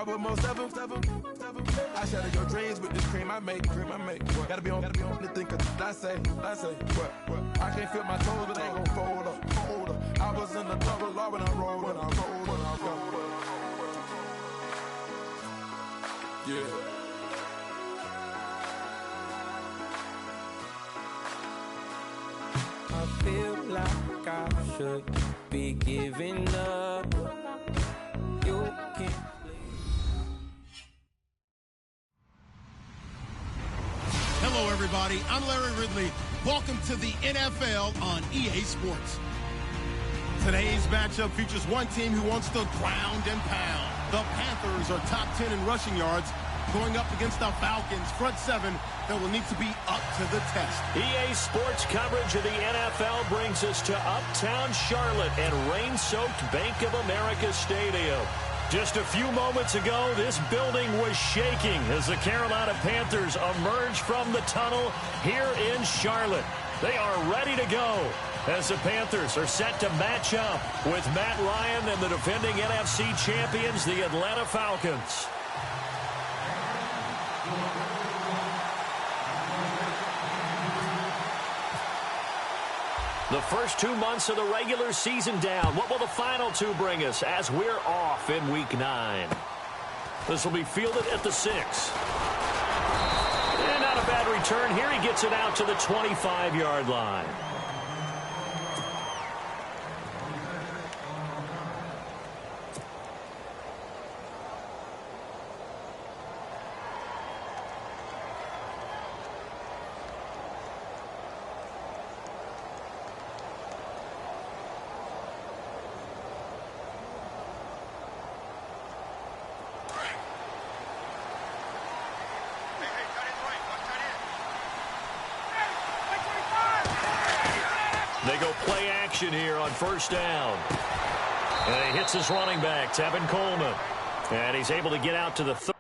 car with more seven. I shatter your dreams with this cream I make. Gotta be on the thinker. I say, what? I can't feel my toes, but they ain't gon' fold up. I was in the double law when I rolled. Yeah. I feel like I should be giving up. You can't. Hello, everybody. I'm Larry Ridley. Welcome to the NFL on EA Sports. Today's matchup features one team who wants to ground and pound. The Panthers are top 10 in rushing yards, going up against the Falcons' front seven that will need to be up to the test. EA Sports coverage of the NFL brings us to Uptown Charlotte and rain-soaked Bank of America Stadium. Just a few moments ago, this building was shaking as the Carolina Panthers emerged from the tunnel here in Charlotte. They are ready to go as the Panthers are set to match up with Matt Ryan and the defending NFC champions, the Atlanta Falcons. The first 2 months of the regular season down. What will the final two bring us as we're off in Week 9? This will be fielded at the 6. And not a bad return here. He gets it out to the 25-yard line. They go play action here on first down. And he hits his running back, Tevin Coleman. And he's able to get out to the 30.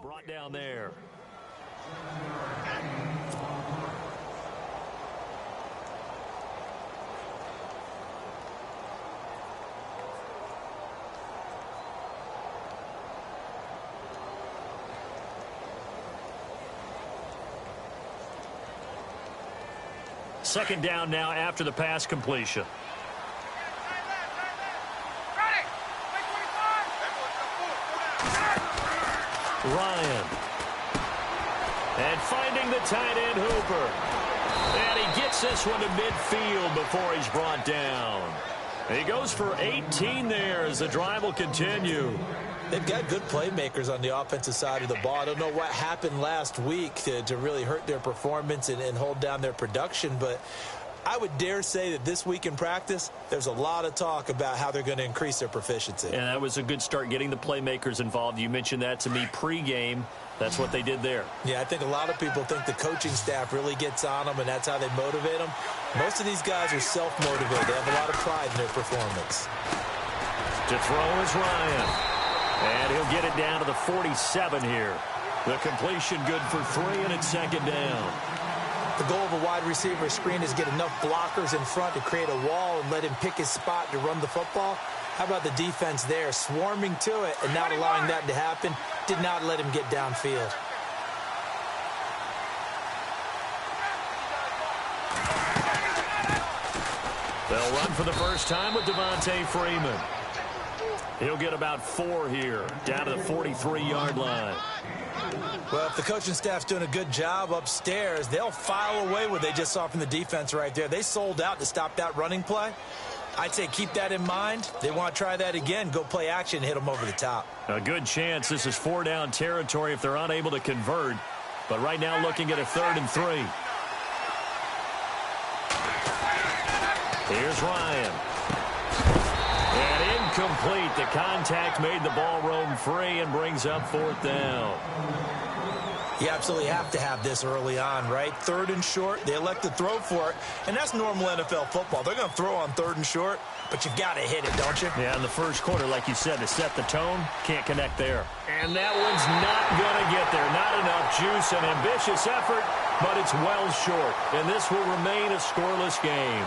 Brought down there. Second down now after the pass completion. Ryan. And finding the tight end Hooper. And he gets this one to midfield before he's brought down. He goes for 18 there as the drive will continue. They've got good playmakers on the offensive side of the ball. I don't know what happened last week to really hurt their performance and hold down their production, but I would dare say that this week in practice, there's a lot of talk about how they're going to increase their proficiency. And that was a good start, getting the playmakers involved. You mentioned that to me pregame. That's what they did there. Yeah, I think a lot of people think the coaching staff really gets on them, and that's how they motivate them. Most of these guys are self-motivated. They have a lot of pride in their performance. To throw is Ryan. And he'll get it down to the 47 here. The completion good for 3, and it's second down. The goal of a wide receiver screen is get enough blockers in front to create a wall and let him pick his spot to run the football. How about the defense there, swarming to it and not allowing that to happen? Did not let him get downfield. They'll run for the first time with Devontae Freeman. He'll get about 4 here, down to the 43-yard line. Well, if the coaching staff's doing a good job upstairs, they'll file away what they just saw from the defense right there. They sold out to stop that running play. I'd say keep that in mind. They want to try that again, go play action, hit them over the top. A good chance this is 4-down territory if they're unable to convert. But right now looking at a 3rd and 3. Here's Ryan. And incomplete. The contact made the ball roam free and brings up 4th down. You absolutely have to have this early on, right? 3rd and short, they elect to throw for it, and that's normal NFL football. They're going to throw on 3rd and short, but you've got to hit it, don't you? Yeah, in the first quarter, like you said, to set the tone, can't connect there. And that one's not going to get there. Not enough juice, an ambitious effort, but it's well short, and this will remain a scoreless game.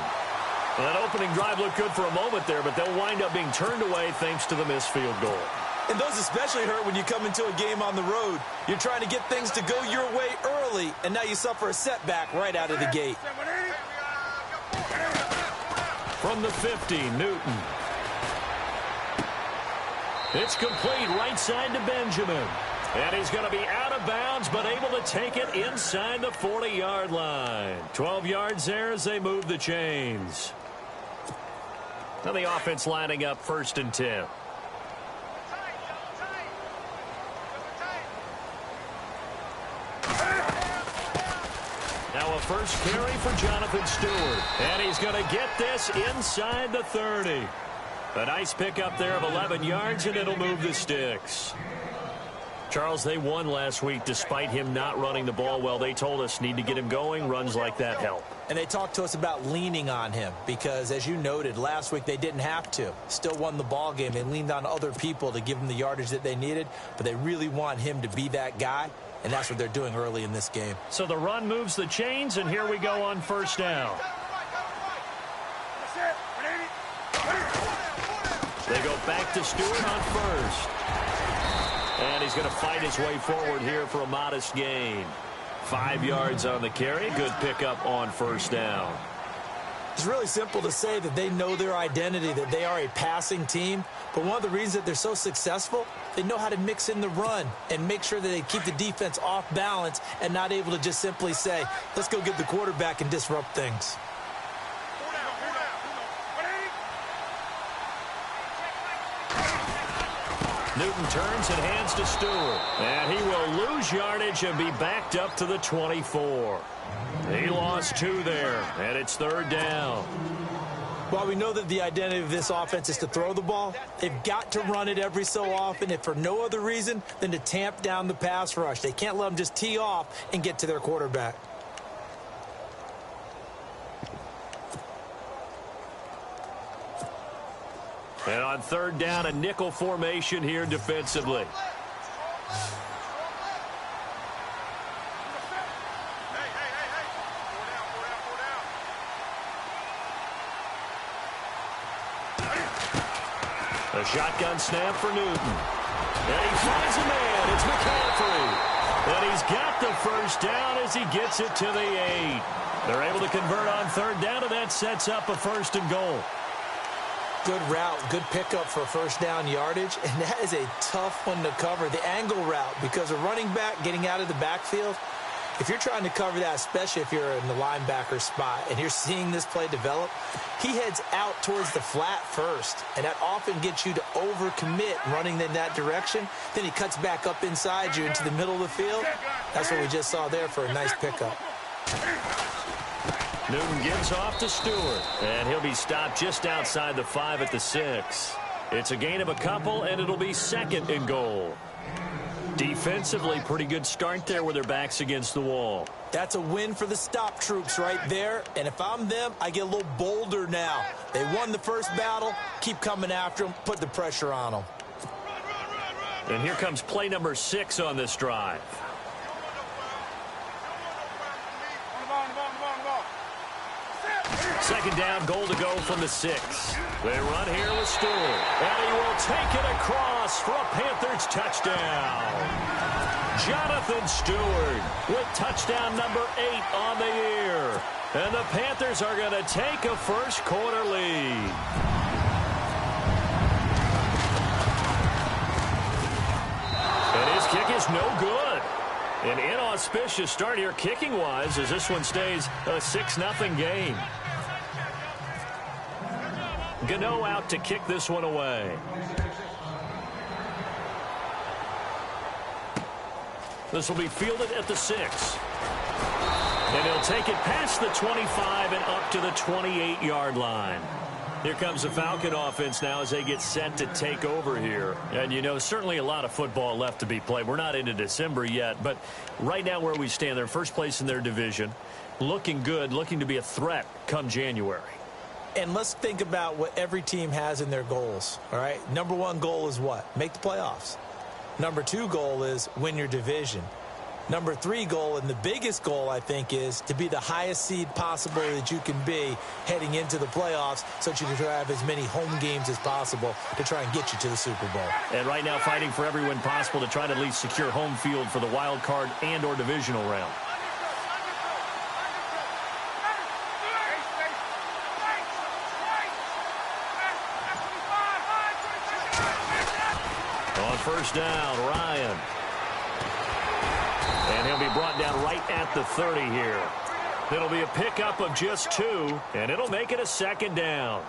Well, that opening drive looked good for a moment there, but they'll wind up being turned away thanks to the missed field goal. And those especially hurt when you come into a game on the road. You're trying to get things to go your way early, and now you suffer a setback right out of the gate. From the 50, Newton. It's complete right side to Benjamin. And he's going to be out of bounds, but able to take it inside the 40-yard line. 12 yards there as they move the chains. Now the offense lining up 1st and 10. Now a first carry for Jonathan Stewart. And he's going to get this inside the 30. A nice pickup there of 11 yards, and it'll move the sticks. Charles, they won last week despite him not running the ball well. They told us need to get him going. Runs like that help. And they talked to us about leaning on him because, as you noted, last week they didn't have to. Still won the ball game. They leaned on other people to give them the yardage that they needed, but they really want him to be that guy, and that's what they're doing early in this game. So the run moves the chains, and here we go on 1st down. They go back to Stewart on 1st. And he's going to fight his way forward here for a modest gain. 5 yards on the carry. Good pickup on 1st down. It's really simple to say that they know their identity, that they are a passing team. But one of the reasons that they're so successful, they know how to mix in the run and make sure that they keep the defense off balance and not able to just simply say, let's go get the quarterback and disrupt things. Newton turns and hands to Stewart. And he will lose yardage and be backed up to the 24. He lost 2 there, and it's 3rd down. While we know that the identity of this offense is to throw the ball, they've got to run it every so often, if for no other reason than to tamp down the pass rush. They can't let them just tee off and get to their quarterback. And on 3rd down, a nickel formation here defensively. A shotgun snap for Newton. And he finds a man. It's McCaffrey. And he's got the first down as he gets it to the 8. They're able to convert on 3rd down, and that sets up a 1st and goal. Good route, good pickup for 1st down yardage, and that is a tough one to cover, the angle route, because a running back getting out of the backfield, If you're trying to cover that, especially if you're in the linebacker spot and you're seeing this play develop, he heads out towards the flat first, and that often gets you to overcommit running in that direction. Then he cuts back up inside you into the middle of the field. That's what we just saw there for a nice pickup. Newton gives off to Stewart, and he'll be stopped just outside the 5 at the 6. It's a gain of a couple, and it'll be 2nd and goal. Defensively, pretty good start there with their backs against the wall. That's a win for the stop troops right there. And if I'm them, I get a little bolder now. They won the first battle. Keep coming after them. Put the pressure on them. And here comes play number 6 on this drive. Second down, goal to go from the 6. They run here with Stewart. And he will take it across for a Panthers touchdown. Jonathan Stewart with touchdown number 8 on the year. And the Panthers are going to take a first quarter lead. And his kick is no good. An inauspicious start here kicking-wise as this one stays a 6-0 game. Gano out to kick this one away. This will be fielded at the 6. And he'll take it past the 25 and up to the 28-yard line. Here comes the Falcon offense now as they get set to take over here. And, you know, certainly a lot of football left to be played. We're not into December yet, but right now where we stand, they're first place in their division. Looking good, looking to be a threat come January. And let's think about what every team has in their goals, all right? Number 1 goal is what? Make the playoffs. Number 2 goal is win your division. Number 3 goal, and the biggest goal, I think, is to be the highest seed possible that you can be heading into the playoffs so that you can have as many home games as possible to try and get you to the Super Bowl. And right now fighting for every win possible to try to at least secure home field for the wild card and or divisional round. On first down, Ryan. And he'll be brought down right at the 30 here. It'll be a pickup of just 2, and it'll make it a 2nd down.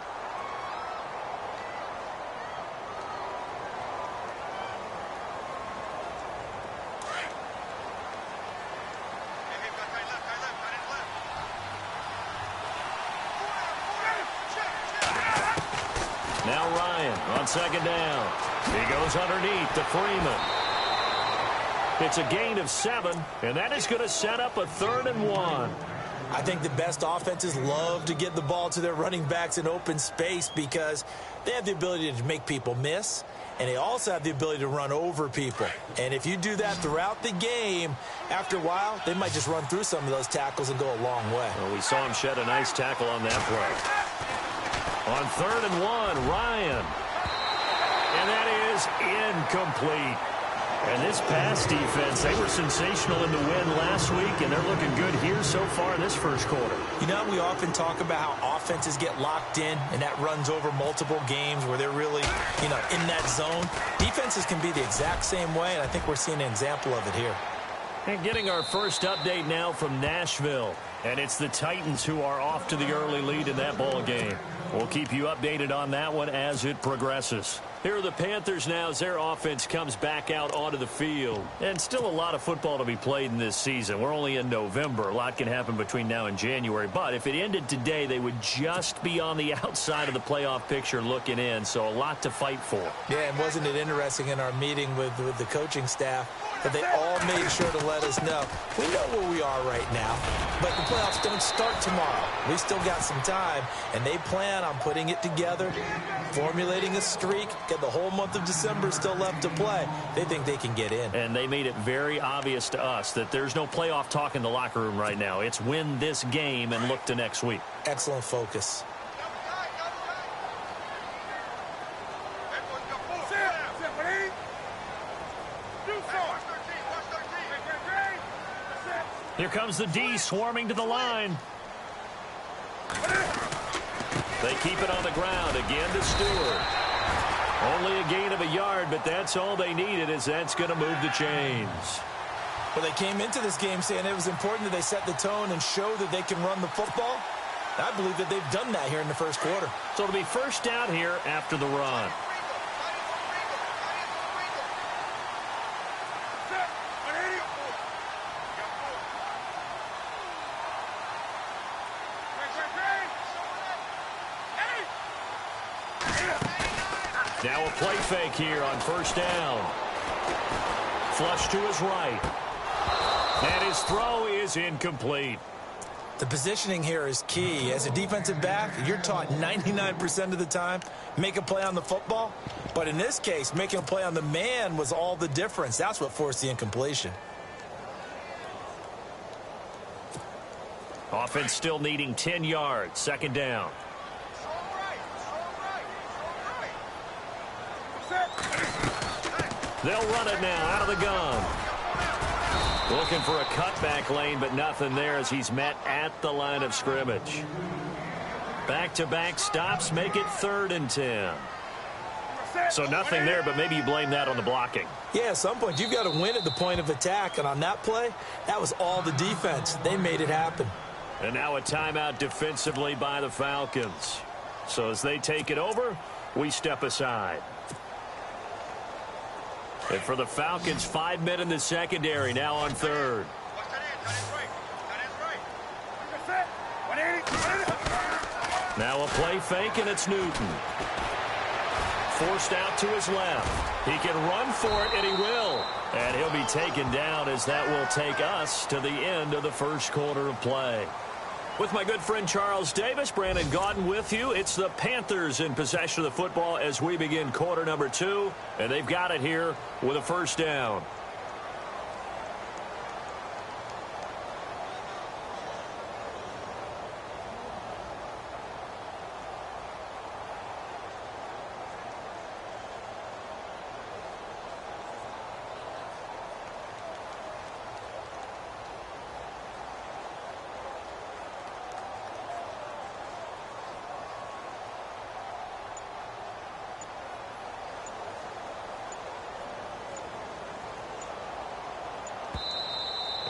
Now Ryan on 2nd down. He goes underneath to Freeman. It's a gain of 7, and that is going to set up a 3rd and 1. I think the best offenses love to get the ball to their running backs in open space because they have the ability to make people miss, and they also have the ability to run over people. And if you do that throughout the game, after a while, they might just run through some of those tackles and go a long way. Well, we saw him shed a nice tackle on that play. On 3rd and 1, Ryan. And that is incomplete. And this pass defense, they were sensational in the win last week, and they're looking good here so far in this first quarter. You know, we often talk about how offenses get locked in, and that runs over multiple games where they're really, you know, in that zone. Defenses can be the exact same way, and I think we're seeing an example of it here. And getting our first update now from Nashville. And it's the Titans who are off to the early lead in that ball game. We'll keep you updated on that one as it progresses. Here are the Panthers now as their offense comes back out onto the field. And still a lot of football to be played in this season. We're only in November. A lot can happen between now and January. But if it ended today, they would just be on the outside of the playoff picture looking in. So a lot to fight for. Yeah, and wasn't it interesting in our meeting with the coaching staff that they all made sure to let us know, we know where we are right now, but the playoffs don't start tomorrow. We still got some time, and they plan on putting it together, formulating a streak, get the whole month of December still left to play. They think they can get in. And they made it very obvious to us that there's no playoff talk in the locker room right now. It's win this game and look to next week. Excellent focus. Here comes the D swarming to the line. They keep it on the ground again to Stewart. Only a gain of a yard, but that's all they needed as that's going to move the chains. Well, they came into this game saying it was important that they set the tone and show that they can run the football. I believe that they've done that here in the first quarter. So it'll be first down here after the run. Now a play fake here on first down. Flush to his right. And his throw is incomplete. The positioning here is key. As a defensive back, you're taught 99% of the time, make a play on the football. But in this case, making a play on the man was all the difference. That's what forced the incompletion. Offense still needing 10 yards. Second down. They'll run it now out of the gun. Looking for a cutback lane, but nothing there as he's met at the line of scrimmage. Back-to-back stops make it 3rd and 10. So nothing there, but maybe you blame that on the blocking. Yeah, at some point, you've got to win at the point of attack. And on that play, that was all the defense. They made it happen. And now a timeout defensively by the Falcons. So as they take it over, we step aside. And for the Falcons, 5 men in the secondary, now on 3rd. Now a play fake, and it's Newton. Forced out to his left. He can run for it, and he will. And he'll be taken down as that will take us to the end of the first quarter of play. With my good friend Charles Davis, Brandon Gaudin with you. It's the Panthers in possession of the football as we begin quarter number 2. And they've got it here with a first down.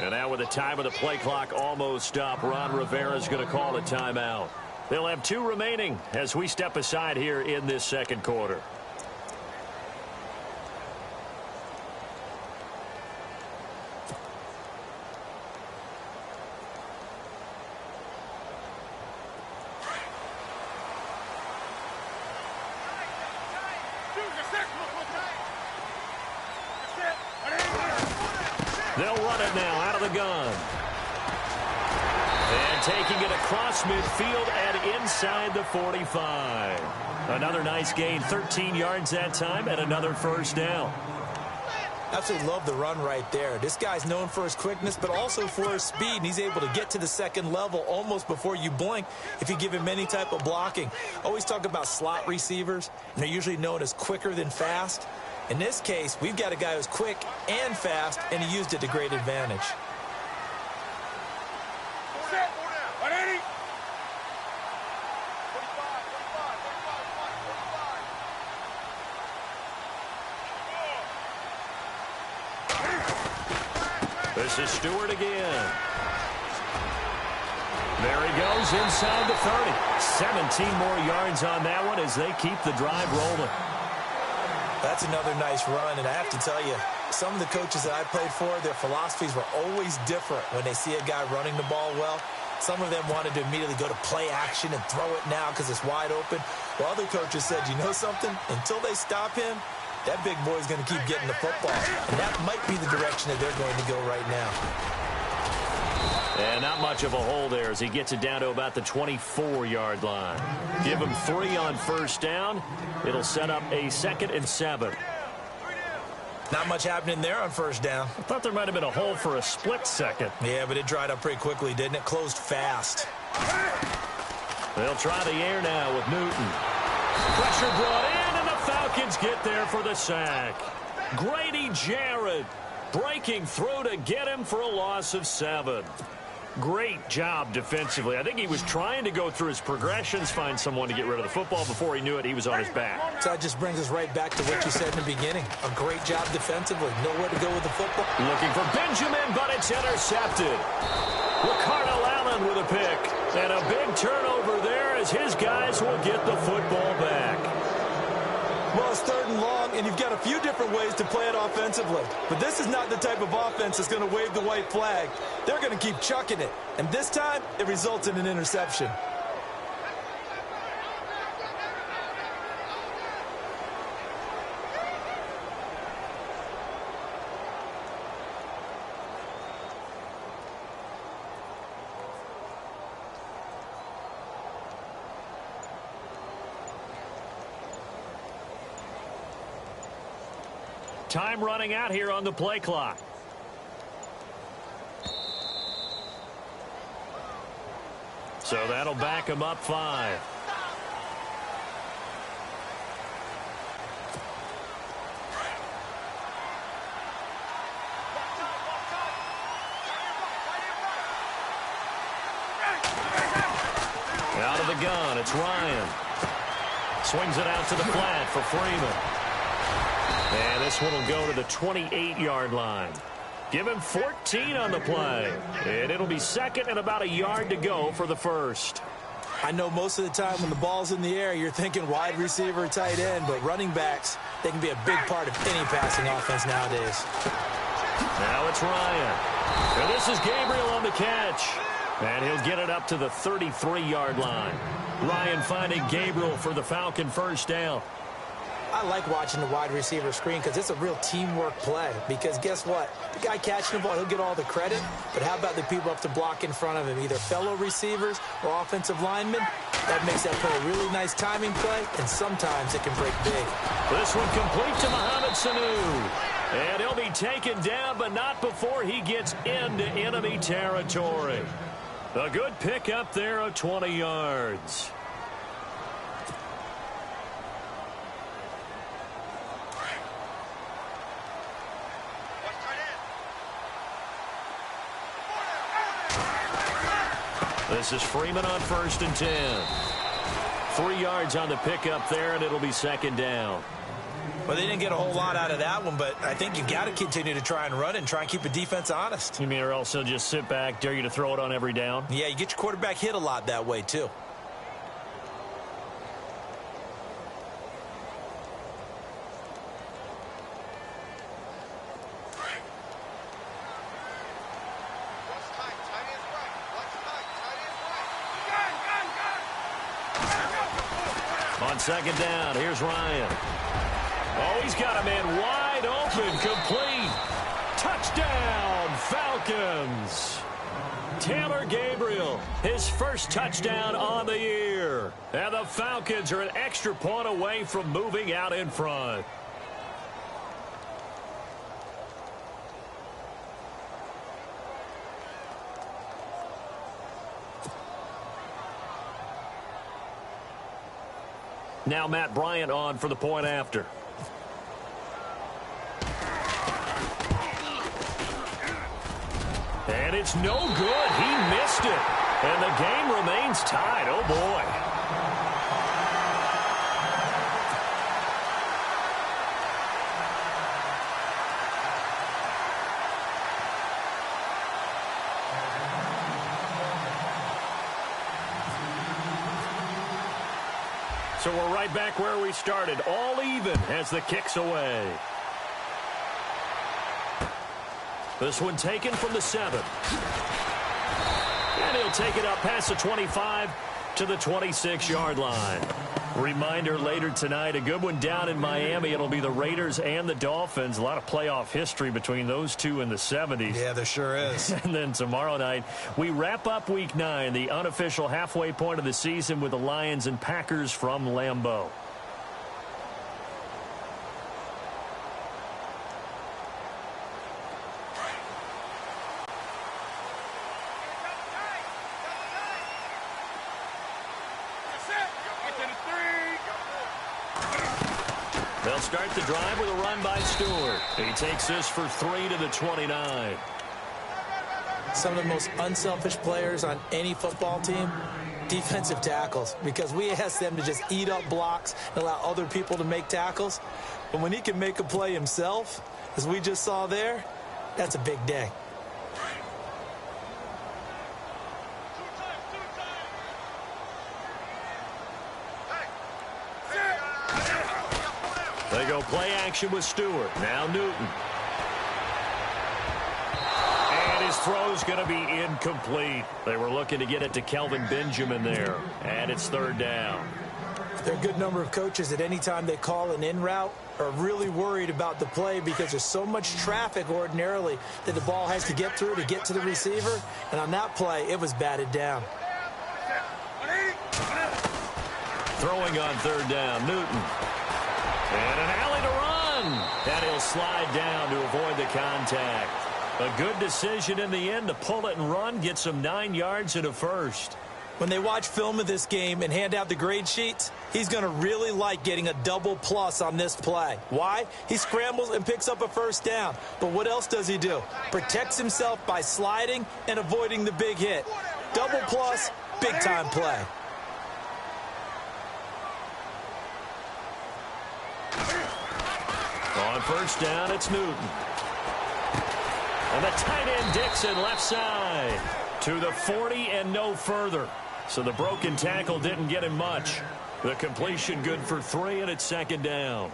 And now with the time of the play clock almost up, Ron Rivera is going to call a timeout. They'll have 2 remaining as we step aside here in this second quarter. They'll run it now out of the gun. And taking it across midfield and inside the 45. Another nice gain, 13 yards that time, and another first down. Absolutely love the run right there. This guy's known for his quickness, but also for his speed. And he's able to get to the second level almost before you blink if you give him any type of blocking. Always talk about slot receivers, and they're usually known as quicker than fast. In this case, we've got a guy who's quick and fast, and he used it to great advantage. This is Stewart again. There he goes inside the 30. 17 more yards on that one as they keep the drive rolling. That's another nice run, and I have to tell you, some of the coaches that I played for, their philosophies were always different when they see a guy running the ball well. Some of them wanted to immediately go to play action and throw it now because it's wide open. While other coaches said, you know something? Until they stop him, that big boy's going to keep getting the football. And that might be the direction that they're going to go right now. And not much of a hole there as he gets it down to about the 24-yard line. Give him 3 on first down. It'll set up a 2nd and 7. Not much happening there on first down. I thought there might have been a hole for a split second. Yeah, but it dried up pretty quickly, didn't it? Closed fast. They'll try the air now with Newton. Pressure brought in, and the Falcons get there for the sack. Grady Jarrett breaking through to get him for a loss of 7. Great job defensively. I think he was trying to go through his progressions, find someone to get rid of the football. Before he knew it, he was on his back. So that just brings us right back to what you said in the beginning. A great job defensively. Nowhere to go with the football. Looking for Benjamin, but it's intercepted. Ricardo Allen with a pick. And a big turnover there as his guys will get the football back. Well, it's 3rd and long, and you've got a few different ways to play it offensively. But this is not the type of offense that's going to wave the white flag. They're going to keep chucking it. And this time, it results in an interception. Time running out here on the play clock. So that'll back him up 5. Out of the gun, it's Ryan. Swings it out to the flat for Freeman. And this one will go to the 28-yard line. Give him 14 on the play. And it'll be 2nd and about a yard to go for the first. I know most of the time when the ball's in the air, you're thinking wide receiver, tight end, but running backs, they can be a big part of any passing offense nowadays. Now it's Ryan. And this is Gabriel on the catch. And he'll get it up to the 33-yard line. Ryan finding Gabriel for the Falcon first down. I like watching the wide receiver screen because it's a real teamwork play. Because guess what? The guy catching the ball, he'll get all the credit. But how about the people up to block in front of him, either fellow receivers or offensive linemen? That makes that play a really nice timing play, and sometimes it can break big. This one complete to Mohamed Sanu. And he'll be taken down, but not before he gets into enemy territory. A good pick up there of 20 yards. This is Freeman on 1st and 10. 3 yards on the pickup there, and it'll be 2nd down. Well, they didn't get a whole lot out of that one, but I think you've got to continue to try and run and try and keep the defense honest. You mean or else they'll just sit back, dare you to throw it on every down? Yeah, you get your quarterback hit a lot that way, too. On 2nd down, here's Ryan. Oh, he's got a man wide open, complete. Touchdown, Falcons. Taylor Gabriel, his first touchdown on the year. And the Falcons are an extra point away from moving out in front. Now Matt Bryant on for the point after. And it's no good. He missed it. And the game remains tied. Oh, boy. So we're right back where we started, all even as the kick's away. This one taken from the 7. And he'll take it up past the 25 to the 26-yard line. Reminder later tonight, a good one down in Miami. It'll be the Raiders and the Dolphins. A lot of playoff history between those two in the 70s. Yeah, there sure is. And then tomorrow night, we wrap up Week 9, the unofficial halfway point of the season with the Lions and Packers from Lambeau. They'll start the drive with a run by Stewart. He takes this for 3 to the 29. some of the most unselfish players on any football team? Defensive tackles, because we ask them to just eat up blocks and allow other people to make tackles. But when he can make a play himself, as we just saw there, that's a big day. They go play action with Stewart. Now Newton. And his throw's going to be incomplete. They were looking to get it to Kelvin Benjamin there. And it's third down. There are a good number of coaches that any time they call an in route are really worried about the play because there's so much traffic ordinarily that the ball has to get through to get to the receiver. And on that play, it was batted down. Throwing on third down, Newton. And an alley to run. And he'll slide down to avoid the contact. A good decision in the end to pull it and run, get some 9 yards and a first. When they watch film of this game and hand out the grade sheets, he's going to really like getting a double plus on this play. Why? He scrambles and picks up a first down. But what else does he do? Protects himself by sliding and avoiding the big hit. Double plus, big-time play. On first down, it's Newton. And the tight end Dixon left side to the 40 and no further. So the broken tackle didn't get him much. The completion good for 3, and it's second down.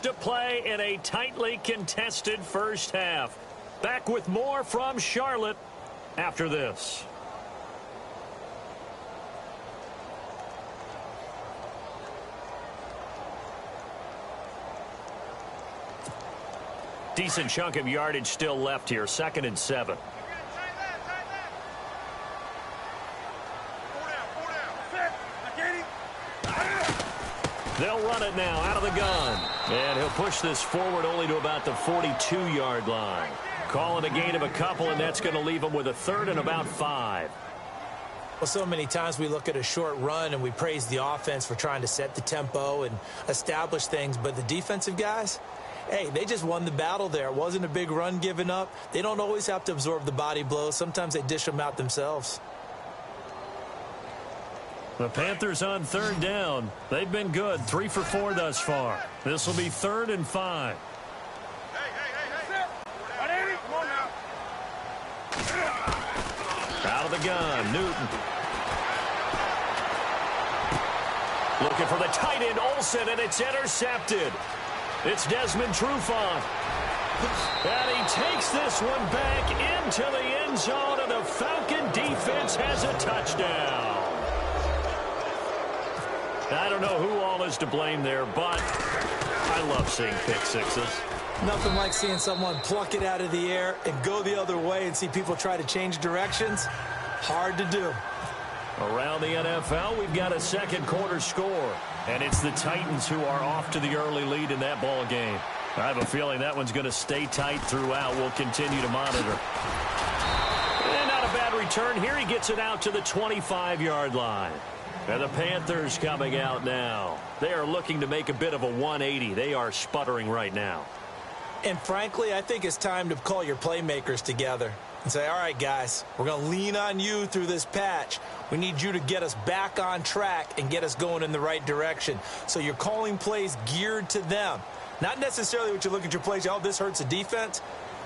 To play in a tightly contested first half. Back with more from Charlotte after this. Decent chunk of yardage still left here. 2nd and 7. They'll run it now out of the gun. And he'll push this forward only to about the 42-yard line. Calling a gain of a couple, and that's going to leave him with a 3rd and about 5. Well, so many times we look at a short run and we praise the offense for trying to set the tempo and establish things. But the defensive guys, hey, they just won the battle there. It wasn't a big run given up. They don't always have to absorb the body blows. Sometimes they dish them out themselves. The Panthers on third down. They've been good. 3 for 4 thus far. This will be 3rd and 5. Out of the gun, Newton. Looking for the tight end, Olsen, and it's intercepted. It's Desmond Trufant. And he takes this one back into the end zone, and the Falcon defense has a touchdown. I don't know who all is to blame there, but I love seeing pick sixes. Nothing like seeing someone pluck it out of the air and go the other way and see people try to change directions. Hard to do. Around the NFL, we've got a second quarter score, and it's the Titans who are off to the early lead in that ball game. I have a feeling that one's going to stay tight throughout. We'll continue to monitor. And not a bad return here. He gets it out to the 25-yard line. And the Panthers coming out now. They are looking to make a bit of a 180. They are sputtering right now. And frankly, I think it's time to call your playmakers together and say, all right, guys, we're going to lean on you through this patch. We need you to get us back on track and get us going in the right direction. So you're calling plays geared to them. Not necessarily what you look at your plays, oh, this hurts the defense.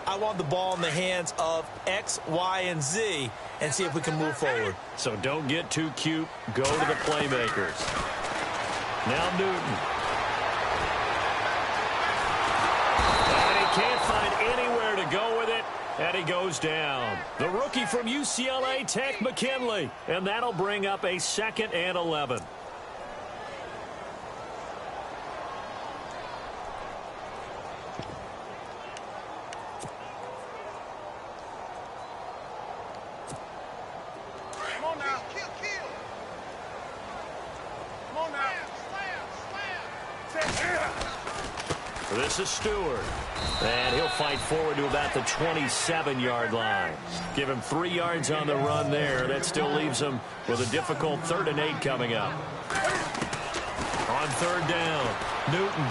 I want the ball in the hands of X, Y, and Z and see if we can move forward. So don't get too cute. Go to the playmakers. Now Newton. And he can't find anywhere to go with it, and he goes down. The rookie from UCLA, Tech McKinley. And that'll bring up a 2nd and 11. This is Stewart. And he'll fight forward to about the 27-yard line. Give him 3 yards on the run there. That still leaves him with a difficult 3rd and 8 coming up. On 3rd down, Newton.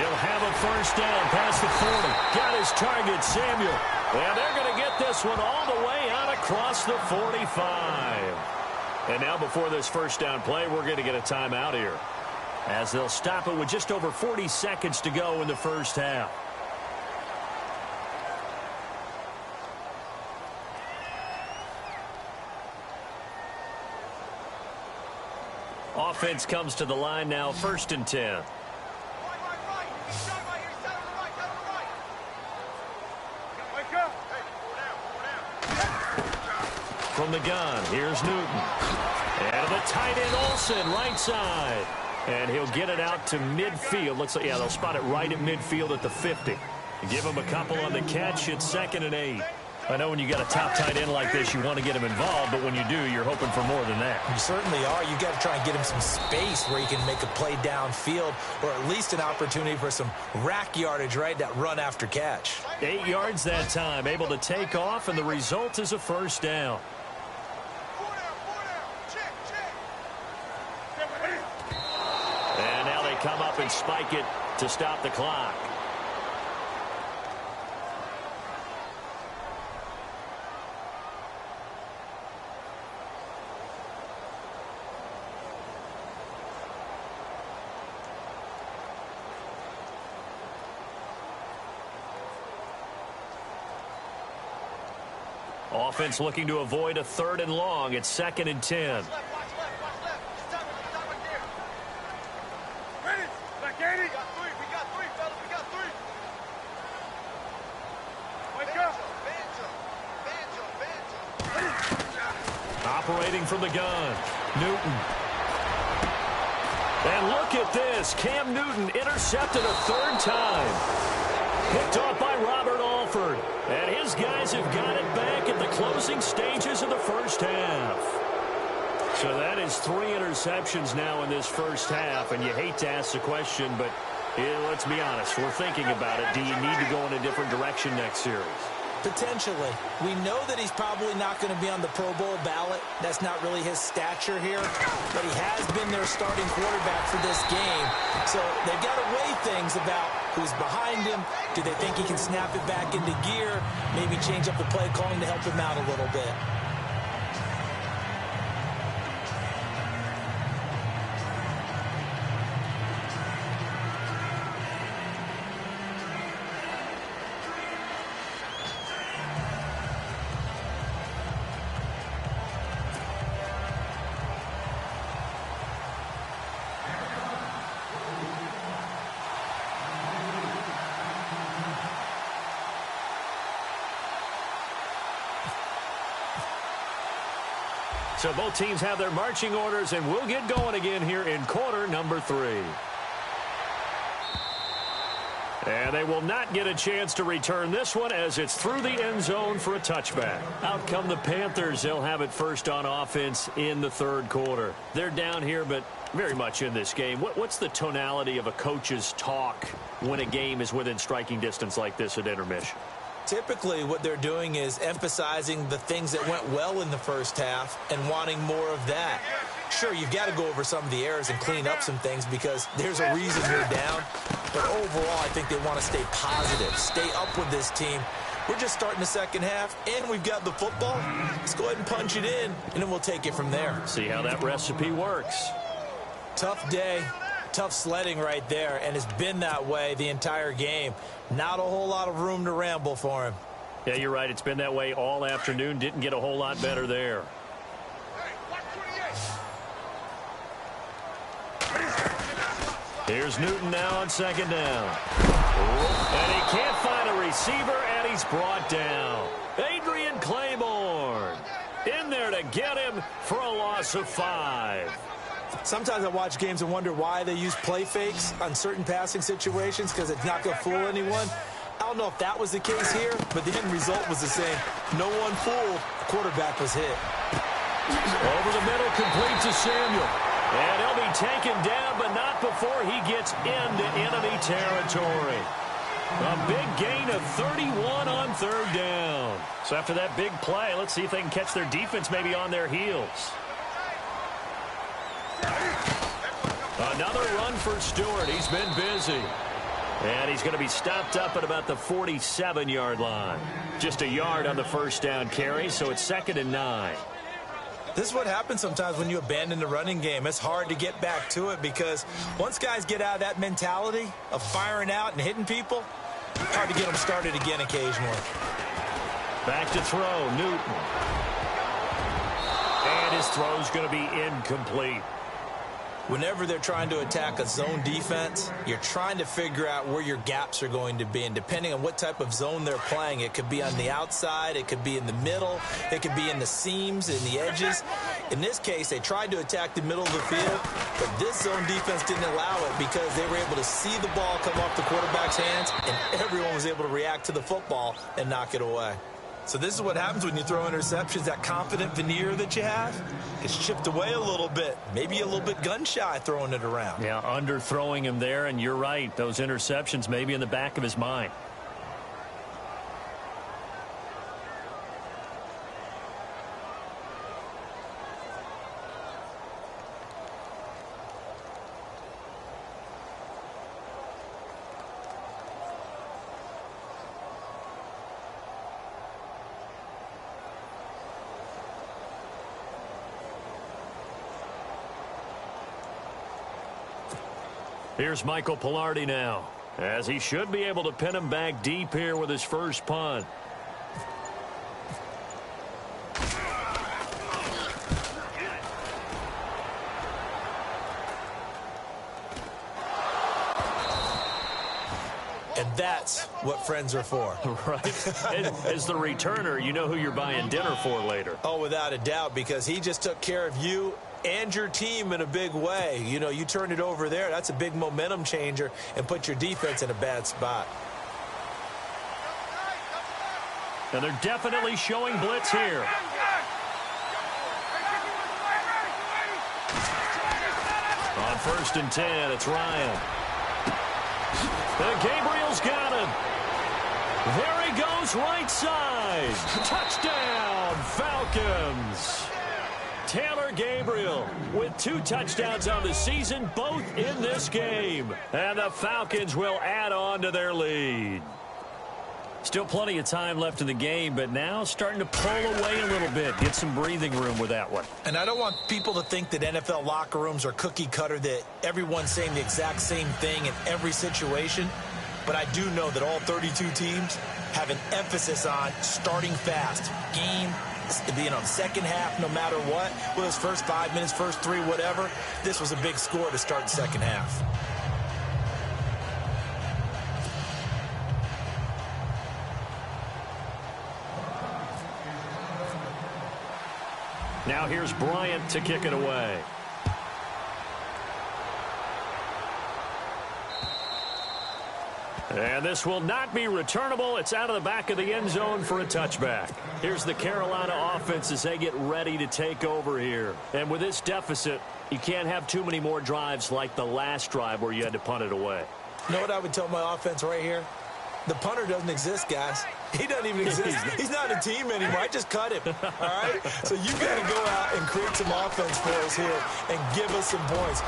He'll have a 1st down past the 40. Got his target, Samuel. And they're going to get this one all the way out across the 45. And now before this 1st down play, we're going to get a timeout here, as they'll stop it with just over 40 seconds to go in the 1st half. Offense comes to the line now, 1st and 10. From the gun, here's Newton. And the tight end Olsen, right side. And he'll get it out to midfield. Looks like, yeah, they'll spot it right at midfield at the 50. Give him a couple on the catch. It's 2nd and 8. I know when you got a top tight end like this, you want to get him involved, but when you do, you're hoping for more than that. You certainly are. You got to try and get him some space where he can make a play downfield, or at least an opportunity for some rack yardage, right? That run after catch. 8 yards that time, able to take off, and the result is a 1st down. And now they come up and spike it to stop the clock. Offense looking to avoid a 3rd and long. It's 2nd and 10. Operating from the gun, Newton. And look at this. Cam Newton intercepted a 3rd time. Picked off by Robert Alford. And his guys have got it back at the closing stages of the 1st half. So that is 3 interceptions now in this 1st half. And you hate to ask the question, but let's be honest. We're thinking about it. Do you need to go in a different direction next series? Potentially. We know that he's probably not going to be on the Pro Bowl ballot. That's not really his stature here. But he has been their starting quarterback for this game. So they've got to weigh things about who's behind him. Do they think he can snap it back into gear? Maybe change up the play calling to help him out a little bit. So both teams have their marching orders, and we'll get going again here in quarter number 3. And they will not get a chance to return this one as it's through the end zone for a touchback. Out come the Panthers. They'll have it first on offense in the 3rd quarter. They're down here, but very much in this game. What's the tonality of a coach's talk when a game is within striking distance like this at intermission? Typically, what they're doing is emphasizing the things that went well in the 1st half and wanting more of that. Sure, you've got to go over some of the errors and clean up some things because there's a reason you're down. But overall, I think they want to stay positive, stay up with this team. We're just starting the 2nd half, and we've got the football. Let's go ahead and punch it in, and then we'll take it from there. See how that recipe works. Tough day. Tough sledding right there, and it's been that way the entire game. Not a whole lot of room to ramble for him. Yeah, you're right. It's been that way all afternoon. Didn't get a whole lot better there. Here's Newton now on 2nd down. And he can't find a receiver, and he's brought down. Adrian Claiborne in there to get him for a loss of 5. Sometimes I watch games and wonder why they use play fakes on certain passing situations because it's not going to fool anyone. I don't know if that was the case here, but the end result was the same. No one fooled. Quarterback was hit. Over the middle, complete to Samuel. And he'll be taken down, but not before he gets into enemy territory. A big gain of 31 on third down. So after that big play, let's see if they can catch their defense maybe on their heels. Another run for Stewart. He's been busy. And he's going to be stopped up at about the 47-yard line. Just a yard on the first down carry, so it's 2nd and 9. This is what happens sometimes when you abandon the running game. It's hard to get back to it because once guys get out of that mentality of firing out and hitting people, hard to get them started again occasionally. Back to throw, Newton. And his throw's going to be incomplete. Whenever they're trying to attack a zone defense, you're trying to figure out where your gaps are going to be. And depending on what type of zone they're playing, it could be on the outside, it could be in the middle, it could be in the seams, in the edges. In this case, they tried to attack the middle of the field, but this zone defense didn't allow it because they were able to see the ball come off the quarterback's hands, and everyone was able to react to the football and knock it away. So this is what happens when you throw interceptions. That confident veneer that you have gets chipped away a little bit. Maybe a little bit gun-shy throwing it around. Yeah, underthrowing him there, and you're right. Those interceptions may be in the back of his mind. Here's Michael Pilardi now, as he should be able to pin him back deep here with his first punt. And that's what friends are for. Right. As the returner, you know who you're buying dinner for later. Oh, without a doubt, because he just took care of you and your team in a big way. You know, you turned it over there. That's a big momentum changer and put your defense in a bad spot. And they're definitely showing blitz here. On 1st and 10, it's Ryan. And Gabriel's got him. There he goes, right side. Touchdown, Falcons. Taylor Gabriel with 2 touchdowns on the season, both in this game. And the Falcons will add on to their lead. Still plenty of time left in the game, but now starting to pull away a little bit. Get some breathing room with that one. And I don't want people to think that NFL locker rooms are cookie cutter, that everyone's saying the exact same thing in every situation. But I do know that all 32 teams have an emphasis on starting fast. Game, second half, no matter what. Whether it's first 5 minutes, first 3, whatever. This was a big score to start the second half. Now here's Bryant to kick it away. And this will not be returnable. It's out of the back of the end zone for a touchback. Here's the Carolina offense as they get ready to take over here. And with this deficit, you can't have too many more drives like the last drive where you had to punt it away. You know what I would tell my offense right here? The punter doesn't exist, guys. He doesn't even exist. He's not a team anymore. I just cut him, all right? So you got to go out and create some offense for us here and give us some points.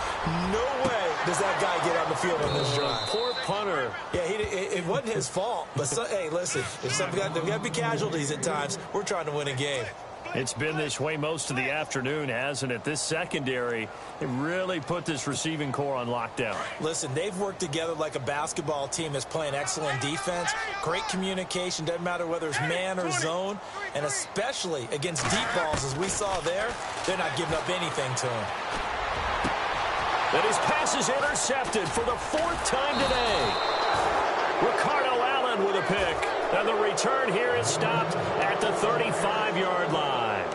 No way does that guy get on the field on this drive. Poor punter. Yeah, it wasn't his fault. But, hey, listen, if there's got to be casualties at times, we're trying to win a game. It's been this way most of the afternoon, hasn't it? This secondary, they really put this receiving core on lockdown. Listen, they've worked together like a basketball team that's playing excellent defense, great communication, doesn't matter whether it's man or zone, and especially against deep balls, as we saw there, they're not giving up anything to him. And his pass is intercepted for the 4th time today. Ricardo Allen with a pick. And the return here is stopped at the 35-yard line.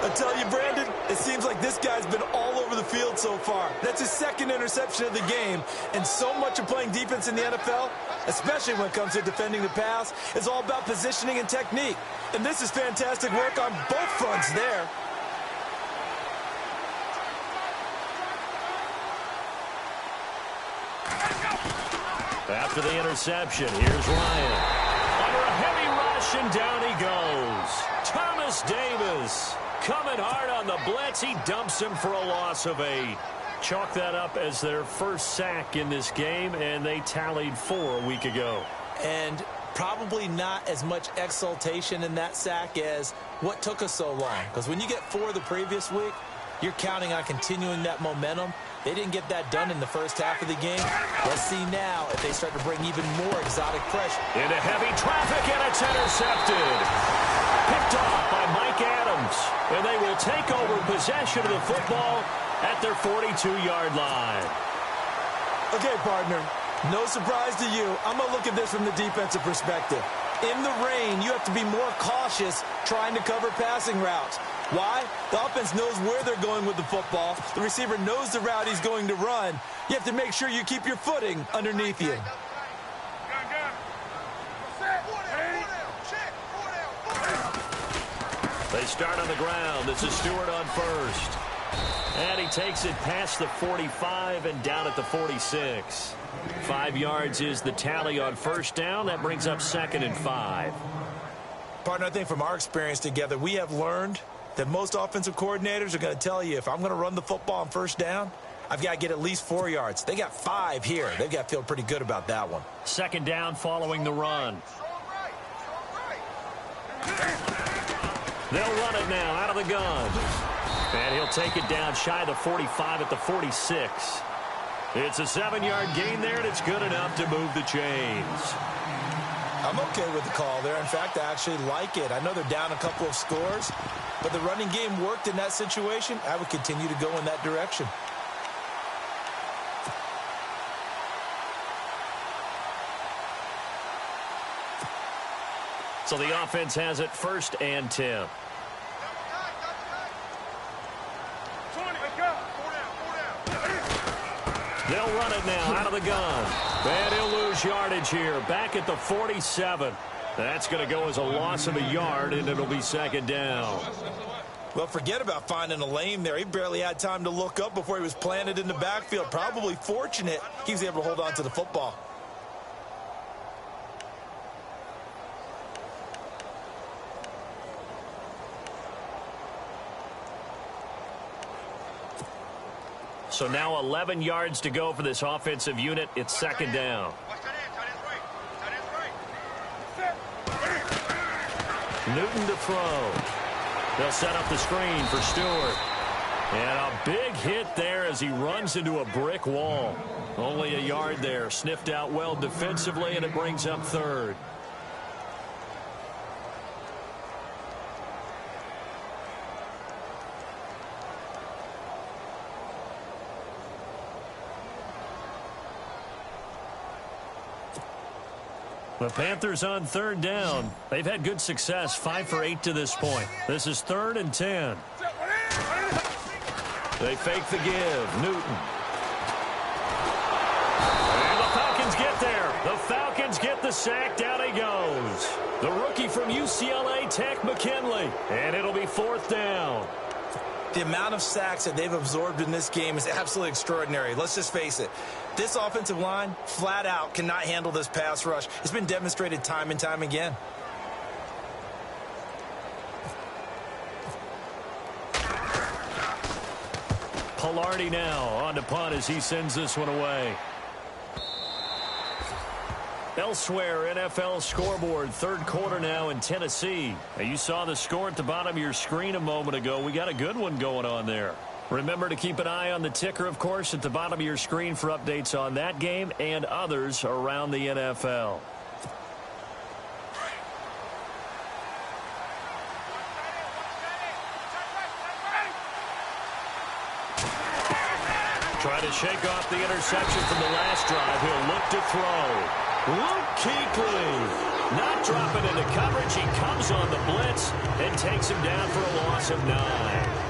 I tell you, Brandon, it seems like this guy's been all over the field so far. That's his 2nd interception of the game. And so much of playing defense in the NFL, especially when it comes to defending the pass, is all about positioning and technique. And this is fantastic work on both fronts there. After the interception, here's Ryan. Under a heavy rush, and down he goes. Thomas Davis coming hard on the blitz. He dumps him for a loss of 8. Chalk that up as their first sack in this game, and they tallied 4 a week ago. And probably not as much exultation in that sack as what took us so long. Because when you get 4 the previous week, you're counting on continuing that momentum. They didn't get that done in the first half of the game. Let's see now if they start to bring even more exotic pressure. Into heavy traffic, and it's intercepted. Picked off by Mike Adams. And they will take over possession of the football at their 42-yard line. Okay, partner, no surprise to you. I'm going to look at this from the defensive perspective. In the rain, you have to be more cautious trying to cover passing routes. Why? The offense knows where they're going with the football. The receiver knows the route he's going to run. You have to make sure you keep your footing underneath you. They start on the ground. This is Stewart on first. And he takes it past the 45 and down at the 46. 5 yards is the tally on first down. That brings up 2nd and 5. Partner, I think from our experience together, we have learned that most offensive coordinators are going to tell you, if I'm going to run the football on first down, I've got to get at least 4 yards. They got 5 here. They've got to feel pretty good about that one. 2nd down following the run. They'll run it now out of the gun. And he'll take it down shy of the 45 at the 46. It's a 7-yard gain there, and it's good enough to move the chains. I'm okay with the call there. In fact, I actually like it. I know they're down a couple of scores, but the running game worked in that situation. I would continue to go in that direction. So the offense has it 1st and 10. They'll run it now out of the gun. And he'll lose yardage here. Back at the 47. That's going to go as a loss of a yard, and it'll be 2nd down. Well, forget about finding a lane there. He barely had time to look up before he was planted in the backfield. Probably fortunate he was able to hold on to the football. So now 11 yards to go for this offensive unit. It's 2nd down. Newton to throw. They'll set up the screen for Stewart. And a big hit there as he runs into a brick wall. Only a yard there. Sniffed out well defensively, and it brings up 3rd. The Panthers on 3rd down. They've had good success, 5 for 8 to this point. This is 3rd and 10. They fake the give. Newton. And the Falcons get there. The Falcons get the sack. Down he goes. The rookie from UCLA, Tech McKinley. And it'll be 4th down. The amount of sacks that they've absorbed in this game is absolutely extraordinary. Let's just face it. This offensive line, flat out, cannot handle this pass rush. It's been demonstrated time and time again. Pilardi now on to punt as he sends this one away. Elsewhere, NFL scoreboard, 3rd quarter now in Tennessee. Now, you saw the score at the bottom of your screen a moment ago. We got a good one going on there. Remember to keep an eye on the ticker, of course, at the bottom of your screen for updates on that game and others around the NFL. Trying to shake off the interception from the last drive. He'll look to throw. Luke Kuechly not dropping into coverage. He comes on the blitz and takes him down for a loss of 9.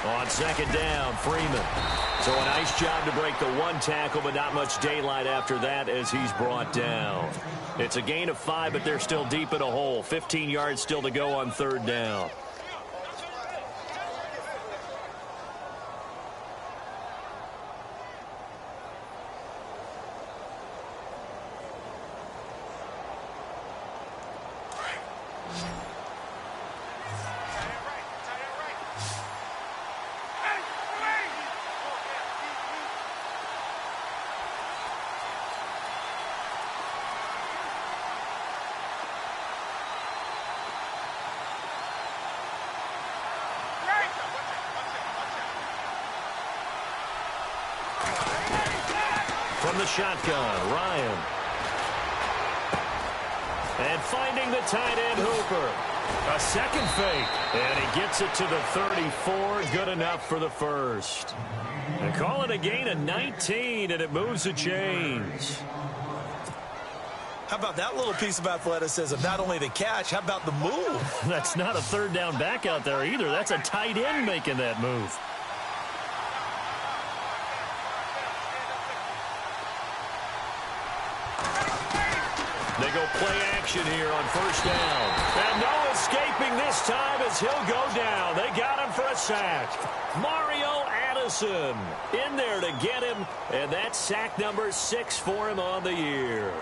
On second down, Freeman. So a nice job to break the one tackle, but not much daylight after that as he's brought down. It's a gain of 5, but they're still deep in a hole. 15 yards still to go on third down. From the shotgun, Ryan. And finding the tight end, Hooper. A second fake. And he gets it to the 34. Good enough for the first. And call it a gain of 19, and it moves the chains. How about that little piece of athleticism? Not only the catch, how about the move? That's not a third down back out there either. That's a tight end making that move. They go play action here on first down. And no escaping this time as he'll go down. They got him for a sack. Mario Addison in there to get him. And that's sack number 6 for him on the year.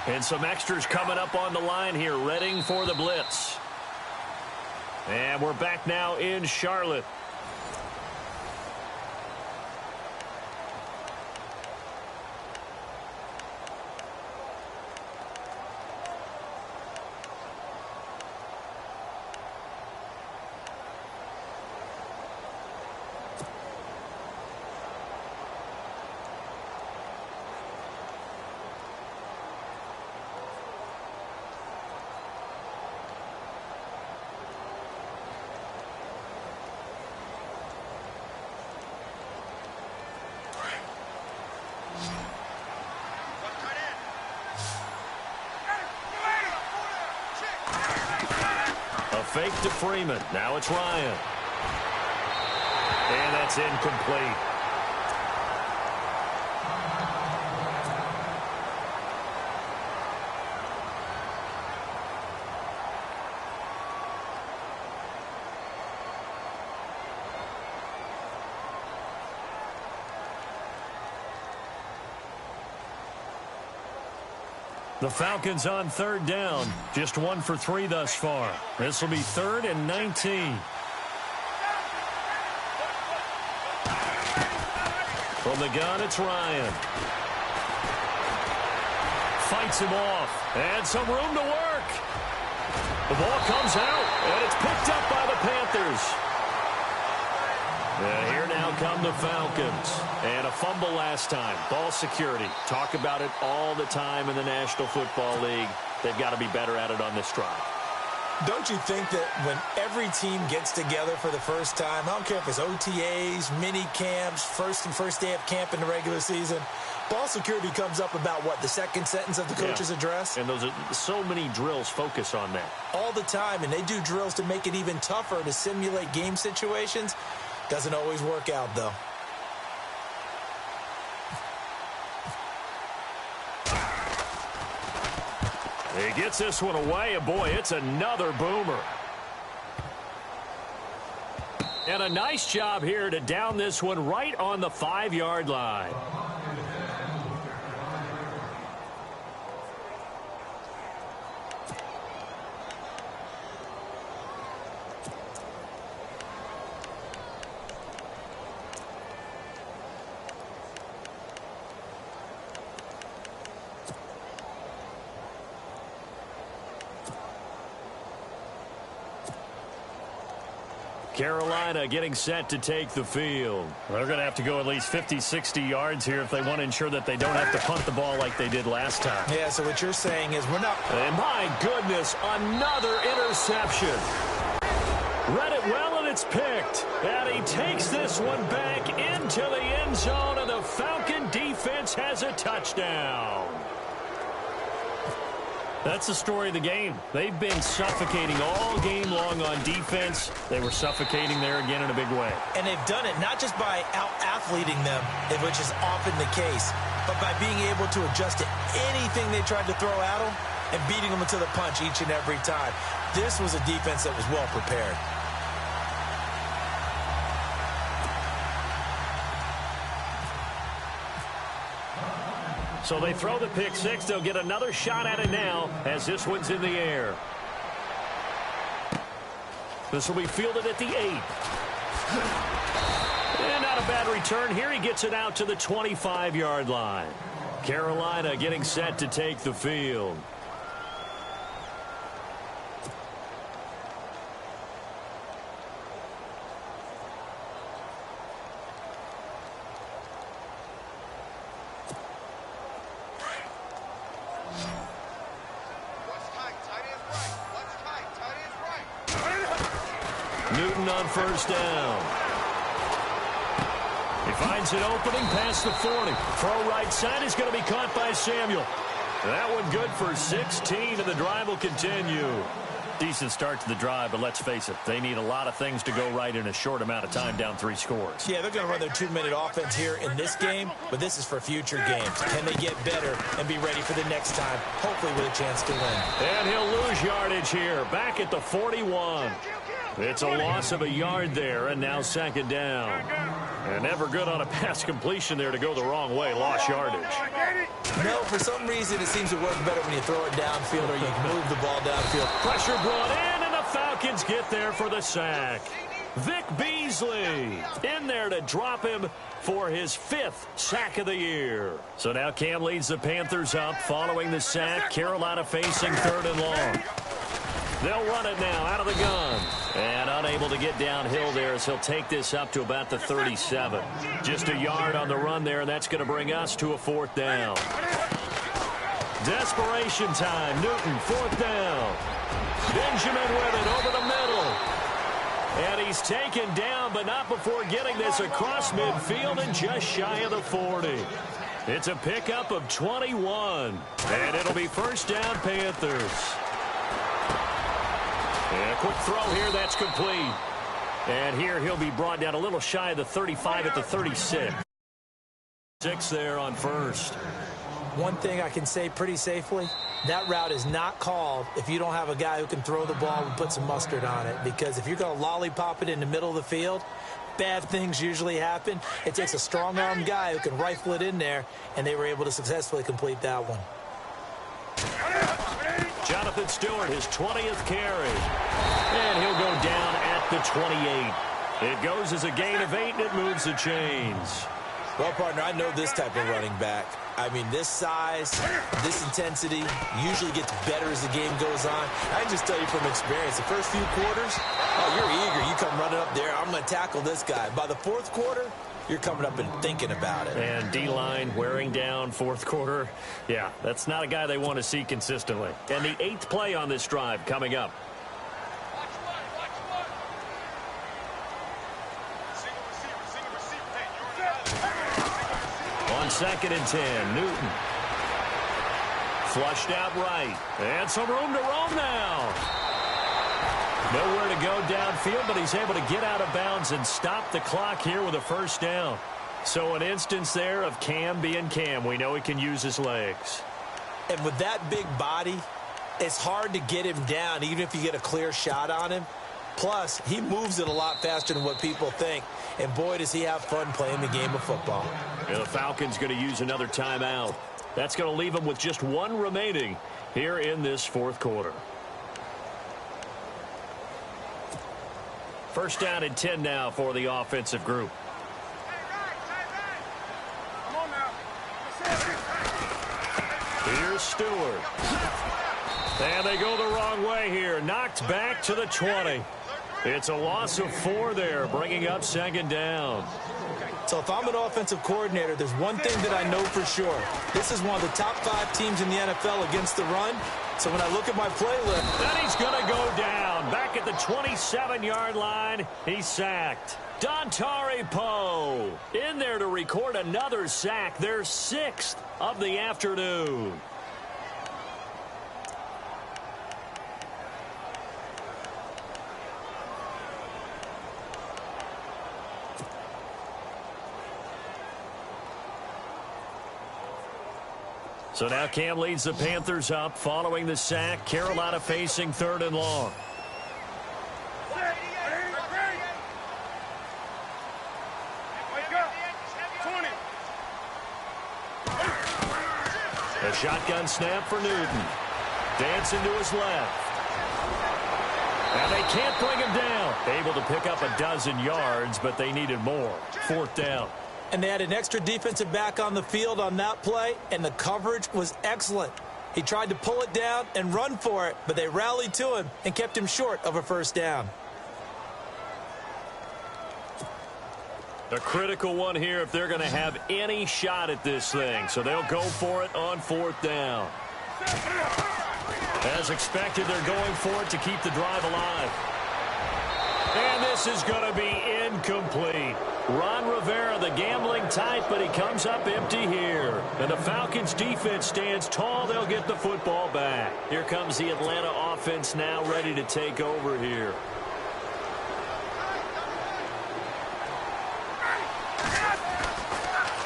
And some extras coming up on the line here, readying for the blitz. And we're back now in Charlotte. Fake to Freeman. Now it's Ryan. And that's incomplete. The Falcons on third down. Just 1 for 3 thus far. This will be 3rd and 19. From the gun, it's Ryan. Fights him off. And some room to work. The ball comes out, and it's picked up by the Panthers. And here now come the Falcons. And a fumble last time. Ball security. Talk about it all the time in the National Football League. They've got to be better at it on this drive. Don't you think that when every team gets together for the first time, I don't care if it's OTAs, mini camps, first day of camp in the regular season, ball security comes up about what, the second sentence of the coach's address? And those are so many drills focus on that. All the time, and they do drills to make it even tougher to simulate game situations. Doesn't always work out, though. He gets this one away, and boy, it's another boomer. And a nice job here to down this one right on the 5-yard line. Carolina getting set to take the field. They're going to have to go at least 50, 60 yards here if they want to ensure that they don't have to punt the ball like they did last time. Yeah, so what you're saying is we're not... And my goodness, another interception. Read it well, and it's picked. And he takes this one back into the end zone, and the Falcon defense has a touchdown. That's the story of the game. They've been suffocating all game long on defense. They were suffocating there again in a big way. And they've done it not just by out-athleting them, which is often the case, but by being able to adjust to anything they tried to throw at them and beating them to the punch each and every time. This was a defense that was well prepared. So they throw the pick six. They'll get another shot at it now as this one's in the air. This will be fielded at the 8. And not a bad return here. He gets it out to the 25-yard line. Carolina getting set to take the field. Newton on first down. He finds an opening past the 40. Throw right side is going to be caught by Samuel. That one good for 16, and the drive will continue. Decent start to the drive, but let's face it, they need a lot of things to go right in a short amount of time, down 3 scores. Yeah, they're going to run their 2-minute offense here in this game, but this is for future games. Can they get better and be ready for the next time, hopefully with a chance to win? And he'll lose yardage here, back at the 41. It's a loss of a yard there, and now second down. And never good on a pass completion there to go the wrong way. Lost yardage. No, for some reason it seems to work better when you throw it downfield or you can move the ball downfield. Pressure brought in, and the Falcons get there for the sack. Vic Beasley in there to drop him for his 5th sack of the year. So now Cam leads the Panthers up following the sack. Carolina facing 3rd and long. They'll run it now out of the gun. And unable to get downhill there as he'll take this up to about the 37. Just a yard on the run there, and that's going to bring us to a 4th down. Desperation time. Newton, 4th down. Benjamin with it over the middle. And he's taken down, but not before getting this across midfield and just shy of the 40. It's a pickup of 21. And it'll be first down, Panthers. And a quick throw here, that's complete. And here he'll be brought down a little shy of the 35 at the 36. 6 there on first. One thing I can say pretty safely, that route is not called if you don't have a guy who can throw the ball and put some mustard on it. Because if you're going to lollipop it in the middle of the field, bad things usually happen. It takes a strong-armed guy who can rifle it in there, and they were able to successfully complete that one. Jonathan Stewart, his 20th carry. And he'll go down at the 28. It goes as a gain of 8, and it moves the chains. Well, partner, I know this type of running back. I mean, this size, this intensity usually gets better as the game goes on. I can just tell you from experience, the first few quarters, oh, you're eager. You come running up there, I'm going to tackle this guy. By the 4th quarter, you're coming up and thinking about it. And D-line wearing down 4th quarter. Yeah, that's not a guy they want to see consistently. And the 8th play on this drive coming up. On 2nd and 10, Newton. Flushed out right. And some room to roam now. Nowhere to go downfield, but he's able to get out of bounds and stop the clock here with a first down. So an instance there of Cam being Cam. We know he can use his legs. And with that big body, it's hard to get him down, even if you get a clear shot on him. Plus, he moves it a lot faster than what people think. And boy, does he have fun playing the game of football. And the Falcons going to use another timeout. That's going to leave them with just 1 remaining here in this 4th quarter. First down and 10 now for the offensive group. Here's Stewart. And they go the wrong way here. Knocked back to the 20. It's a loss of 4 there, bringing up second down. So if I'm an offensive coordinator, there's one thing that I know for sure. This is one of the top 5 teams in the NFL against the run. So when I look at my playlist. Then he's going to go down. Back at the 27-yard line, he's sacked. Dontari Poe in there to record another sack. Their 6th of the afternoon. So now Cam leads the Panthers up following the sack. Carolina facing 3rd and long. A shotgun snap for Newton. Dancing to his left. And they can't bring him down. Able to pick up a dozen yards, but they needed more. 4th down. And they had an extra defensive back on the field on that play, and the coverage was excellent. He tried to pull it down and run for it, but they rallied to him and kept him short of a 1st down. A critical one here if they're going to have any shot at this thing. So they'll go for it on 4th down. As expected, they're going for it to keep the drive alive. And this is going to be incomplete. Ron Rivera, the gambling type, but he comes up empty here. And the Falcons defense stands tall. They'll get the football back. Here comes the Atlanta offense now ready to take over here.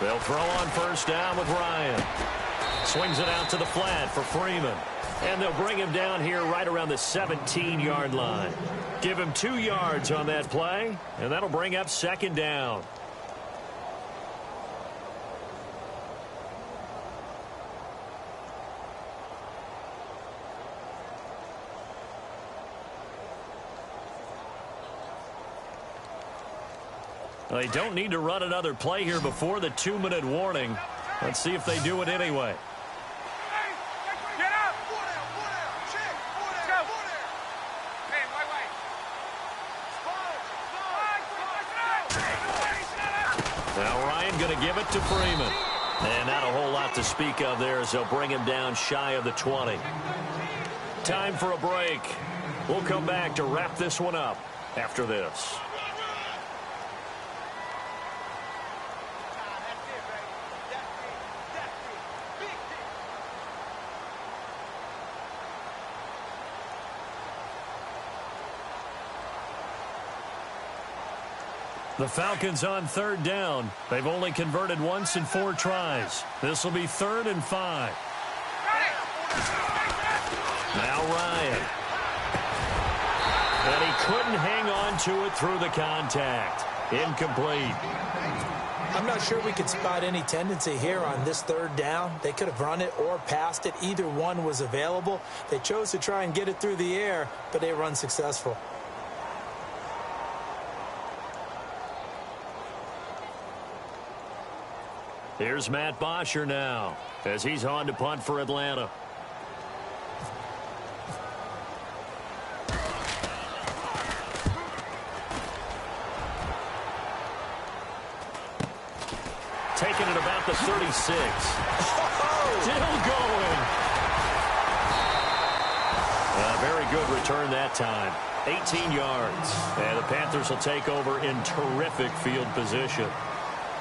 They'll throw on 1st down with Ryan. Swings it out to the flat for Freeman. And they'll bring him down here right around the 17-yard line. Give him 2 yards on that play, and that'll bring up 2nd down. They don't need to run another play here before the 2-minute warning. Let's see if they do it anyway. Now Ryan going to give it to Freeman. And not a whole lot to speak of there as they'll bring him down shy of the 20. Time for a break. We'll come back to wrap this one up after this. The Falcons on 3rd down. They've only converted once in 4 tries. This will be 3rd and 5. Now Ryan. And he couldn't hang on to it through the contact. Incomplete. I'm not sure we could spot any tendency here on this 3rd down. They could have run it or passed it. Either one was available. They chose to try and get it through the air, but they were unsuccessful. Here's Matt Bosher now as he's on to punt for Atlanta. Taking it about the 36. Still going. A very good return that time. 18 yards. And the Panthers will take over in terrific field position.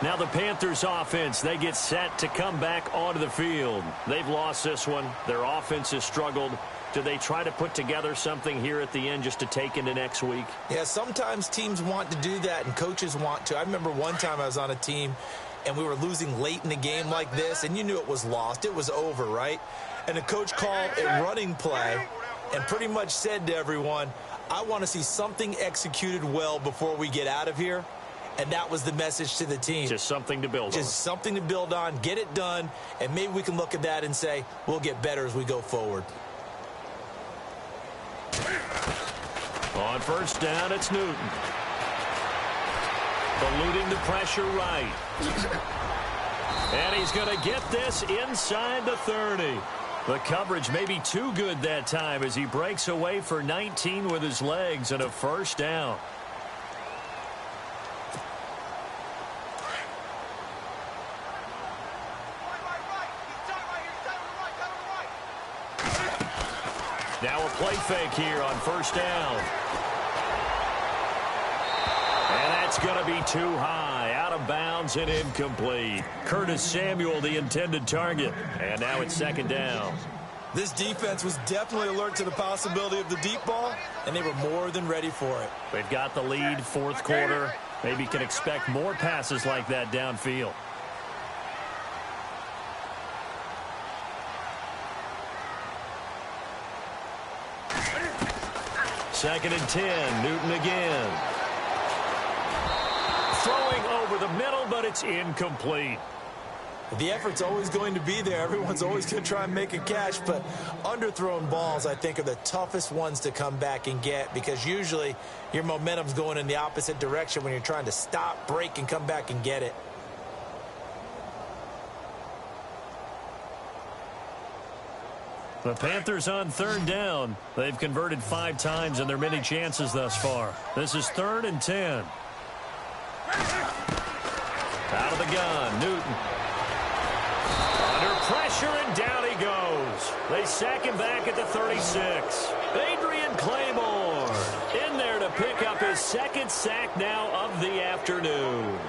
Now the Panthers offense, they get set to come back onto the field. They've lost this one. Their offense has struggled. Do they try to put together something here at the end just to take into next week? Yeah, sometimes teams want to do that and coaches want to. I remember one time I was on a team and we were losing late in the game like this, and you knew it was lost. It was over, right? And the coach called a running play and pretty much said to everyone, I want to see something executed well before we get out of here. And that was the message to the team. Just something to build on. Just something to build on, get it done, and maybe we can look at that and say, we'll get better as we go forward. On 1st down, it's Newton. Eluding the pressure right. And he's going to get this inside the 30. The coverage may be too good that time as he breaks away for 19 with his legs and a first down. Now a play fake here on first down. And that's going to be too high, out of bounds and incomplete. Curtis Samuel, the intended target. And now it's second down. This defense was definitely alert to the possibility of the deep ball, and they were more than ready for it. They've got the lead, fourth quarter. Maybe can expect more passes like that downfield. Second and 10, Newton again. Throwing over the middle, but it's incomplete. The effort's always going to be there. Everyone's always going to try and make a catch, but underthrown balls, I think, are the toughest ones to come back and get because usually your momentum's going in the opposite direction when you're trying to stop, break, and come back and get it. The Panthers on third down. They've converted 5 times in their many chances thus far. This is 3rd and 10. Out of the gun, Newton. Under pressure, and down he goes. They sack him back at the 36. Adrian Claymore in there to pick up his second sack now of the afternoon.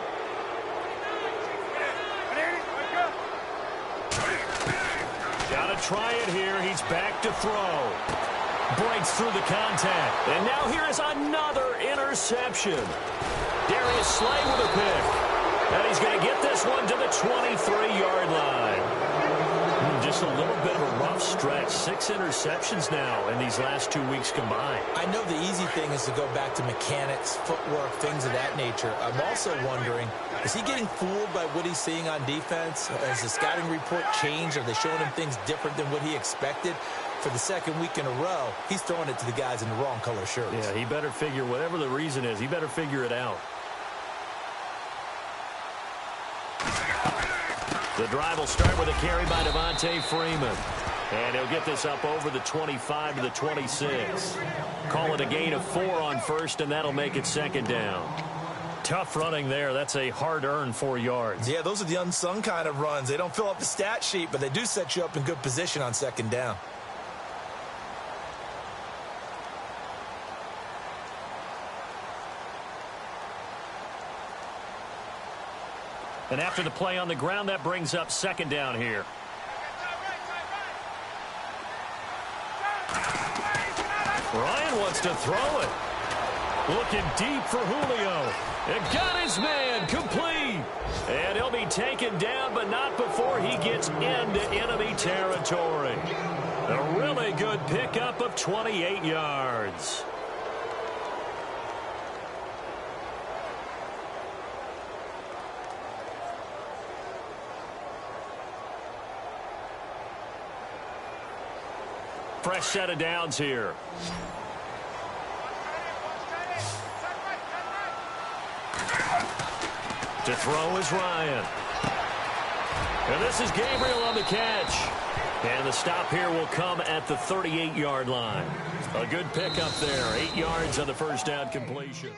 Gotta try it here. He's back to throw. Breaks through the contact. And now here is another interception. Darius Slay with a pick. And he's going to get this one to the 23-yard line. Just a little bit of a rough stretch. 6 interceptions now in these last 2 weeks combined. I know the easy thing is to go back to mechanics, footwork, things of that nature. I'm also wondering, is he getting fooled by what he's seeing on defense? Has the scouting report changed? Are they showing him things different than what he expected? For the second week in a row, he's throwing it to the guys in the wrong color shirts. Yeah, he better figure, whatever the reason is, he better figure it out. The drive will start with a carry by Devontae Freeman. And he'll get this up over the 25 to the 26. Call it a gain of 4 on first, and that'll make it second down. Tough running there. That's a hard-earned 4 yards. Yeah, those are the unsung kind of runs. They don't fill up the stat sheet, but they do set you up in good position on second down. And after the play on the ground, that brings up second down here. Ryan wants to throw it. Looking deep for Julio. It got his man complete. And he'll be taken down, but not before he gets into enemy territory. A really good pickup of 28 yards. Fresh set of downs here. To throw is Ryan. And this is Gabriel on the catch. And the stop here will come at the 38-yard line. A good pickup there. 8 yards on the first down completion.